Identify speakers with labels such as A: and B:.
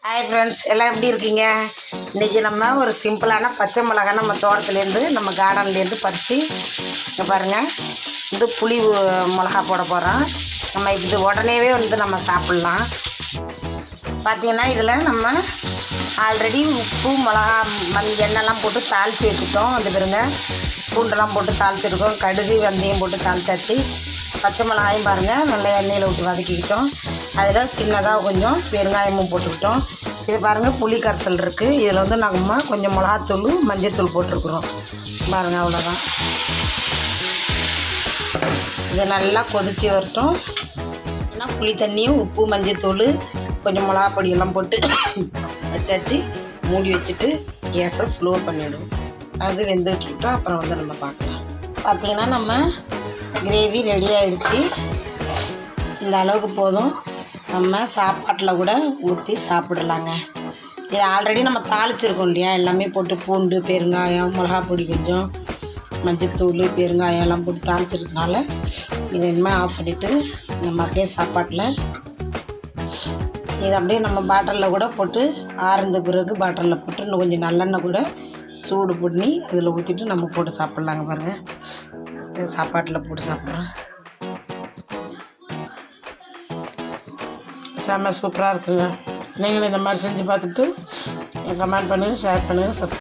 A: Hi friends, எல்லாம் எப்படி இருக்கீங்க? இன்றைக்கி நம்ம ஒரு சிம்பிளான பச்சை மிளகாய் நம்ம தோட்டத்துலேருந்து நம்ம கார்டன்லேருந்து பறித்து இங்கே பாருங்கள், இது புளி மிளகா போட போகிறோம். நம்ம இது உடனேவே நம்ம சாப்பிட்லாம். பார்த்திங்கன்னா இதில் நம்ம ஆல்ரெடி உப்பு மிளகா எண்ணெய்லாம் போட்டு தாளித்து வச்சுட்டோம். அது பாருங்க, பூண்டெல்லாம் போட்டு தாளிச்சிருக்கோம். கடுகு வெந்தயம் போட்டு தாளிச்சாச்சு. பச்சை மிளகாயும் பாருங்கள் நல்லா எண்ணெயில் விட்டு வதக்கிக்கிட்டோம். அதில் சின்னதாக கொஞ்சம் பெருங்காயமும் போட்டுக்கிட்டோம். இது பாருங்கள், புளி கரைசல் இருக்குது. இதில் நம்ம கொஞ்சம் மிளகாத்தூள் மஞ்சத்தூள் போட்டிருக்குறோம். பாருங்கள், அவ்வளோதான். இது நல்லா கொதித்து வரட்டும். ஏன்னா புளி தண்ணியும் உப்பு மஞ்சத்தூள் கொஞ்சம் மிளகா பொடியெல்லாம் போட்டு வச்சாச்சு. மூடி வச்சுட்டு கேஸை ஸ்லோ பண்ணிவிடுவோம். அது வெந்துட்டுக்கிட்டோம். அப்புறம் நம்ம பார்க்கலாம். பார்த்திங்கன்னா நம்ம கிரேவி ரெடி ஆகிடுச்சு. இந்த அளவுக்கு போதும். நம்ம சாப்பாட்டில் கூட ஊற்றி சாப்பிடலாங்க. இது ஆல்ரெடி நம்ம தாளிச்சிருக்கோம் இல்லையா, எல்லாமே போட்டு பூண்டு பெருங்காயம் மிளகா பொடி கொஞ்சம் மஞ்சத்தூள் பெருங்காயம் எல்லாம் போட்டு தாளிச்சிருக்கனால இதை இனிமேல் ஆஃப் பண்ணிவிட்டு நம்ம அப்படியே சாப்பாட்டில் இதை அப்படியே நம்ம பாட்டிலில் கூட போட்டு ஆறுந்த பிறகு பாட்டிலில் போட்டு இன்னும் கொஞ்சம் நல்லெண்ணெய் கூட சூடு பண்ணி இதில் ஊற்றிட்டு நம்ம போட்டு சாப்பிட்லாங்க. பாருங்கள், சாப்பாட்டில் போட்டு சாப்பிட்றோம். செம்ம சூப்பராக இருக்குங்க. நீங்களும் இந்த மாதிரி செஞ்சு பார்த்துட்டு கமெண்ட் பண்ணுங்கள், ஷேர் பண்ணுங்கள்,